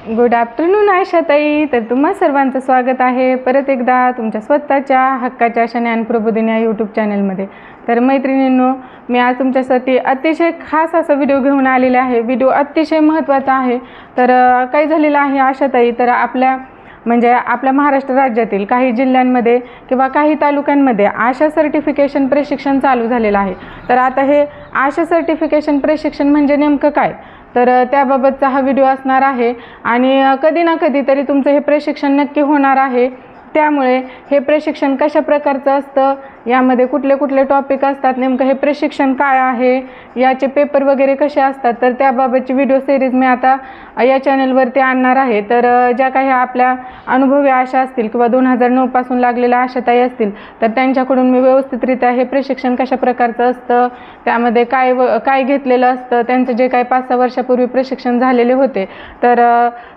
Good afternoon आशाताई. तर तुम्हा सर्वांचं स्वागत आहे परत एकदा तुमच्या स्वतःच्या हक्काच्या शन्यान प्रबोधिनी या यूट्यूब चॅनलमध्ये. तर मैत्रिणींनो, मी आज तुमच्यासाठी अतिशय खास असा व्हिडिओ घेऊन आलेला आहे. व्हिडिओ अतिशय महत्त्वाचा आहे. तर काय झालेलं आहे आशाताई, तर आपल्या महाराष्ट्र राज्यातील काही जिल्ह्यांमध्ये किंवा काही तालुक्यांमध्ये आशा सर्टिफिकेशन प्रशिक्षण चालू झालेलं आहे. तर आता हे आशा सर्टिफिकेशन प्रशिक्षण म्हणजे नेमकं काय, तर त्याबाबतचा हा व्हिडिओ असणार आहे. आणि कधी ना कधी तरी तुमचं हे प्रशिक्षण नक्की होणार आहे. त्यामुळे हे प्रशिक्षण कशा प्रकारचं असतं, यामध्ये कुठले कुठले टॉपिक असतात, नेमकं हे प्रशिक्षण काय आहे, याचे पेपर वगैरे कसे असतात, तर त्याबाबतची व्हिडिओ सिरीज मी आता या चॅनलवरती आणणार आहे. तर ज्या काही आपल्या अनुभवी आशा असतील किंवा 2009 पासून लागलेल्या आशाताई असतील, तर त्यांच्याकडून मी व्यवस्थितरित्या हे प्रशिक्षण कशा प्रकारचं असतं, त्यामध्ये काय घेतलेलं असतं, त्यांचं जे काही 5-6 वर्षापूर्वी प्रशिक्षण झालेले होते, तर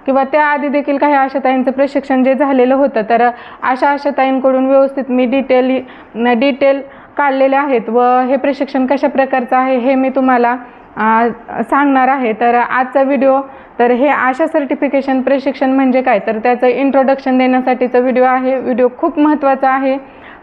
किंवा त्याआधी देखील काही आशाताईंचं प्रशिक्षण जे झालेलं होतं, तर अशा आशाताईंकडून व्यवस्थित मी डिटेल काढलेले आहेत व हे प्रशिक्षण कशा प्रकारचं आहे हे मी तुम्हाला सांगणार आहे. तर आजचा व्हिडिओ, तर हे आशा सर्टिफिकेशन प्रशिक्षण म्हणजे काय, तर त्याचं इंट्रोडक्शन देण्यासाठीचा व्हिडिओ आहे. व्हिडिओ खूप महत्त्वाचा आहे.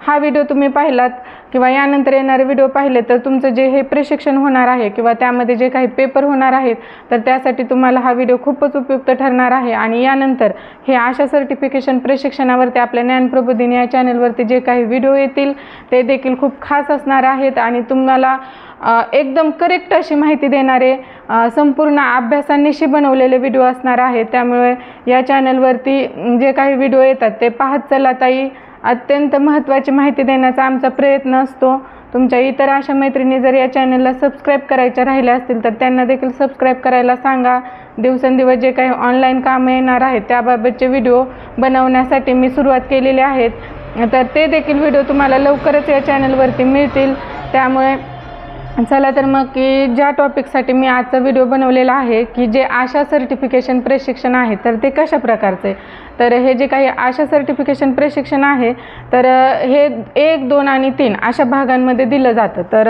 हा व्हिडिओ तुम्ही पाहिलात किंवा यानंतर येणारे व्हिडिओ पाहिले तर तुमचं जे हे प्रशिक्षण होणार आहे किंवा त्यामध्ये जे काही पेपर होणार आहेत, तर त्यासाठी तुम्हाला हा व्हिडिओ खूपच उपयुक्त ठरणार आहे. आणि यानंतर हे आशा सर्टिफिकेशन प्रशिक्षणावरती आपल्या ज्ञानप्रबोधिनी या चॅनलवरती जे काही व्हिडिओ येतील ते देखील खूप खास असणार आहेत आणि तुम्हाला एकदम करेक्ट अशी माहिती देणारे संपूर्ण अभ्यासानिशी बनवलेले व्हिडिओ असणार आहेत. त्यामुळे या चॅनलवरती जे काही व्हिडिओ येतात ते पाहत चला ताई. अत्यंत महत्त्वाची माहिती देण्याचा आमचा प्रयत्न असतो. तुमच्या इतर अशा मैत्रिणी जर या चॅनलला सबस्क्राईब करायच्या राहिल्या असतील तर त्यांना देखील सबस्क्राईब करायला सांगा. दिवसेंदिवस जे काही ऑनलाईन कामं येणार आहेत त्याबाबतचे व्हिडिओ बनवण्यासाठी मी सुरुवात केलेली आहेत, तर ते देखील व्हिडिओ तुम्हाला लवकरच या चॅनलवरती मिळतील. त्यामुळे चला तर मग की ज्या टॉपिकसाठी मी आजचा व्हिडिओ बनवलेला आहे की जे आशा सर्टिफिकेशन प्रशिक्षण आहे, तर ते कशा प्रकारचे, तर हे जे काही आशा सर्टिफिकेशन प्रशिक्षण आहे तर हे 1, 2 आणि 3 अशा भागांमध्ये दिलं जातं. तर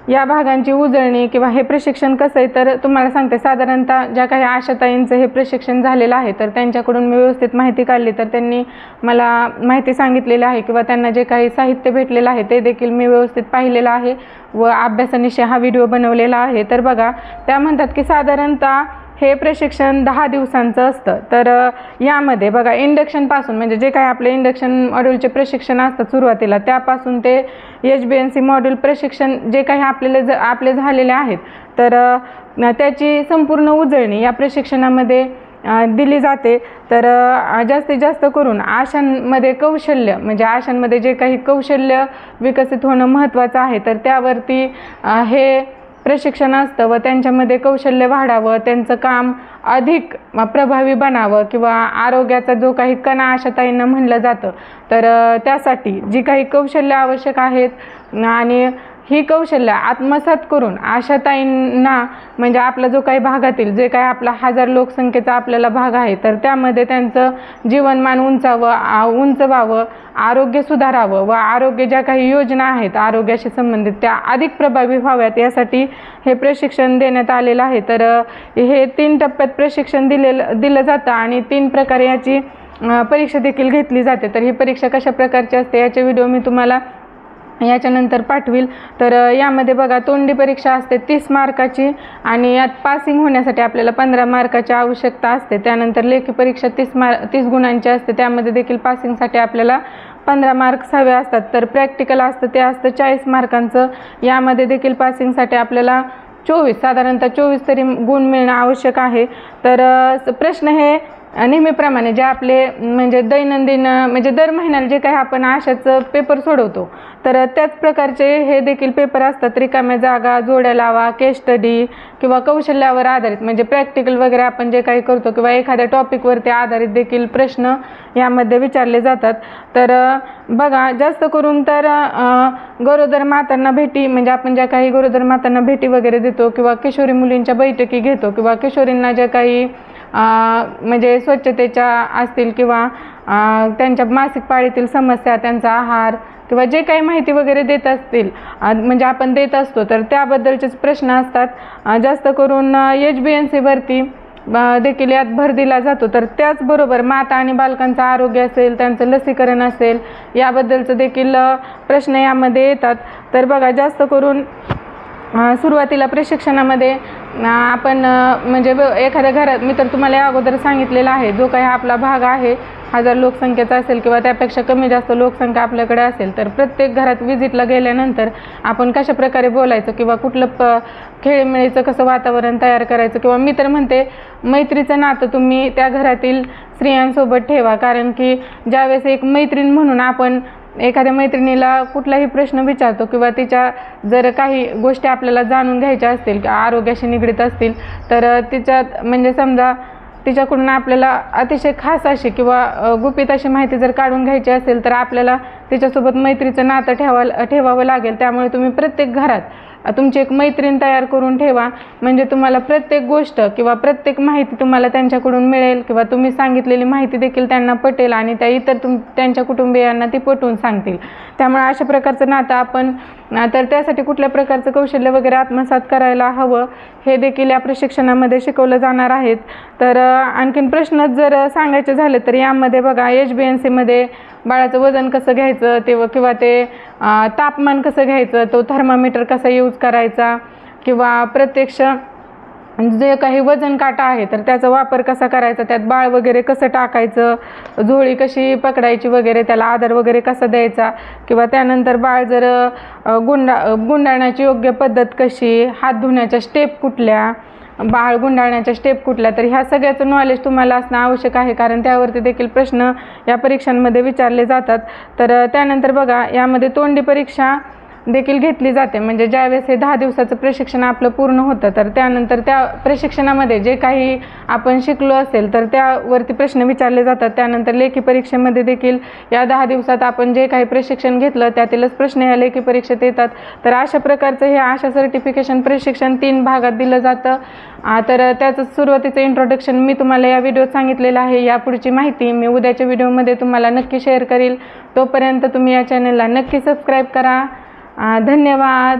या भागांची उजळणी किंवा हे प्रशिक्षण कसं आहे, तर तुम्हाला सांगते. साधारणतः ज्या काही आशाताईंचं हे प्रशिक्षण झालेलं आहे तर त्यांच्याकडून मी व्यवस्थित माहिती काढली, तर त्यांनी मला माहिती सांगितलेली आहे किंवा त्यांना जे काही साहित्य भेटलेलं आहे ते देखील मी व्यवस्थित पाहिलेलं आहे व अभ्यासानिशी हा व्हिडिओ बनवलेला आहे. तर बघा, त्या म्हणतात की साधारणतः हे प्रशिक्षण 10 दिवसांचं असतं. तर यामध्ये बघा, इंडक्शनपासून म्हणजे जे काही आपले इंडक्शन मॉड्यूलचे प्रशिक्षण असतात सुरुवातीला, त्यापासून ते HBNC मॉड्यूल प्रशिक्षण जे काही आपले झालेले आहेत, तर त्याची संपूर्ण उजळणी या प्रशिक्षणामध्ये दिली जाते. तर जास्तीत जास्त करून आशांमध्ये कौशल्य, म्हणजे आशांमध्ये जे काही कौशल्य विकसित होणं महत्त्वाचं आहे, तर त्यावरती हे प्रशिक्षण असतं व त्यांच्यामध्ये कौशल्य वाढावं, त्यांचं काम अधिक प्रभावी बनावं किंवा आरोग्याचा जो काही कणा आशाताईंना म्हणलं जातं, तर त्यासाठी जी काही कौशल्य आवश्यक आहेत आणि ही कौशल्य आत्मसात करून आशाताईंना, म्हणजे आपला जो काही भागातील जे काही आपला 1000 लोकसंख्येचा आपल्याला भाग आहे, तर त्यामध्ये त्यांचं जीवनमान उंच व्हावं, आरोग्य सुधारावं व आरोग्य ज्या काही योजना आहेत आरोग्याशी संबंधित त्या अधिक प्रभावी व्हाव्यात, यासाठी हे प्रशिक्षण देण्यात आलेलं आहे. तर हे 3 टप्प्यात प्रशिक्षण दिलं जातं आणि 3 प्रकारे याची परीक्षा देखील घेतली जाते. तर ही परीक्षा कशा प्रकारची असते याचे व्हिडिओ मी तुम्हाला याच्यानंतर पाठवील. तर यामध्ये बघा, तोंडी परीक्षा असते 30 मार्काची आणि यात पासिंग होण्यासाठी आपल्याला 15 मार्काची आवश्यकता असते. त्यानंतर लेखी परीक्षा 30 गुणांची असते, त्यामध्ये देखील पासिंगसाठी आपल्याला 15 मार्क्स हवे असतात. तर प्रॅक्टिकल असतं ते असतं 40 मार्कांचं. यामध्ये देखील पासिंगसाठी आपल्याला 24, साधारणतः 24 तरी गुण मिळणं आवश्यक आहे. तर प्रश्न हे नेहमीप्रमाणे जे आपले म्हणजे दैनंदिन, म्हणजे दर महिन्याला जे काही आपण आशाचं पेपर सोडवतो, तर त्याच प्रकारचे हे देखील पेपर असतात. रिकाम्या जागा, जोड्या लावा, केस स्टडी किंवा कौशल्यावर आधारित म्हणजे प्रॅक्टिकल वगैरे आपण जे काही करतो किंवा एखाद्या टॉपिकवरती आधारित देखील प्रश्न यामध्ये विचारले जातात. तर बघा, जास्त करून तर गरोदर मातांना भेटी, म्हणजे आपण ज्या काही गरोदर मातांना भेटी वगैरे देतो किंवा किशोरी मुलींच्या बैठकी घेतो किंवा किशोरींना ज्या काही म्हणजे स्वच्छतेच्या असतील किंवा त्यांच्या मासिक पाळीतील समस्या, त्यांचा आहार किंवा जे काही माहिती वगैरे देत असतील म्हणजे आपण देत असतो, तर त्याबद्दलचेच प्रश्न असतात. जास्त करून HBNC वरती देखील यात भर दिला जातो। तर त्याचबरोबर माता आणि बालकांचं आरोग्य असेल, त्यांचं लसीकरण असेल, याबद्दलचं देखील प्रश्न यामध्ये येतात। तर बघा, जास्त करून सुरुवातीला प्रशिक्षणामध्ये आपण म्हणजे एखाद्या घरात, मी तर तुम्हाला या अगोदर सांगितलेलं आहे, जो काही आपला भाग आहे 1000 लोकसंख्येचा असेल किंवा त्यापेक्षा कमी जास्त लोकसंख्या आपल्याकडे असेल, तर प्रत्येक घरात व्हिजिटला गेल्यानंतर आपण कशा प्रकारे बोलायचं किंवा कुठलं खेळीमेळीचं कसं वातावरण तयार करायचं, किंवा मी तर म्हणते मैत्रीचं नातं तुम्ही त्या घरातील स्त्रियांसोबत ठेवा। कारण की ज्यावेळेस एक मैत्रीण म्हणून आपण एखाद्या मैत्रिणीला कुठलाही प्रश्न विचारतो किंवा तिच्या जर काही गोष्टी आपल्याला जाणून घ्यायच्या असतील, आरोग्याशी निगडीत असतील, तर तिच्यात म्हणजे समजा तिच्याकडून आपल्याला अतिशय खास अशी किंवा गुपित अशी माहिती जर काढून घ्यायची असेल, तर आपल्याला तिच्यासोबत मैत्रीचं नातं ठेवावं लागेल। त्यामुळे तुम्ही प्रत्येक घरात तुमची एक मैत्रीण तयार करून ठेवा, म्हणजे तुम्हाला प्रत्येक गोष्ट किंवा प्रत्येक माहिती तुम्हाला त्यांच्याकडून मिळेल किंवा तुम्ही सांगितलेली माहिती देखील त्यांना पटेल आणि त्या इतर त्यांच्या कुटुंबियांना ती पटवून सांगतील। त्यामुळे अशा प्रकारचं नातं आपण, तर त्यासाठी कुठल्या प्रकारचं कौशल्य वगैरे आत्मसात करायला हवं हे देखील या प्रशिक्षणामध्ये शिकवलं जाणार आहेत। तर आणखीन प्रश्न जर सांगायचे झाले तर यामध्ये बघा, HbA1c बाळाचं वजन कसं घ्यायचं किंवा ते तापमान कसं घ्यायचं, तो थर्मामीटर कसा यूज करायचा, किंवा प्रत्यक्ष जे काही वजन काटा आहे तर त्याचा वापर कसा करायचा, त्यात बाळ वगैरे कसं टाकायचं, झोळी कशी पकडायची वगैरे, त्याला आधार वगैरे कसा द्यायचा, किंवा त्यानंतर बाळ जर गुंडाळण्याची योग्य पद्धत कशी, हात धुण्याच्या स्टेप कुठल्या, बाळ गुंडाळण्याच्या स्टेप कुठल्या, तर ह्या सगळ्याचं नॉलेज तुम्हाला असणं आवश्यक आहे, कारण त्यावरती देखील प्रश्न या परीक्षांमध्ये विचारले जातात। तर त्यानंतर बघा, यामध्ये तोंडी परीक्षा देखील घेतली जाते, म्हणजे ज्यावेळेस हे 10 दिवसाचं प्रशिक्षण आपलं पूर्ण होतं, तर त्यानंतर त्या प्रशिक्षणामध्ये जे काही आपण शिकलो असेल तर त्यावरती प्रश्न विचारले जातात। त्यानंतर लेखी परीक्षेमध्ये देखील या 10 दिवसात आपण जे काही प्रशिक्षण घेतलं त्यातीलच प्रश्न या लेखी परीक्षेत येतात। तर अशा प्रकारचं हे आशा सर्टिफिकेशन प्रशिक्षण 3 भागात दिलं जातं। तर त्याचं सुरुवातीचं इंट्रोडक्शन मी तुम्हाला या व्हिडिओत सांगितलेलं आहे। यापुढची माहिती मी उद्याच्या व्हिडिओमध्ये तुम्हाला नक्की शेअर करील। तोपर्यंत तुम्ही या चॅनलला नक्की सबस्क्राईब करा। धन्यवाद।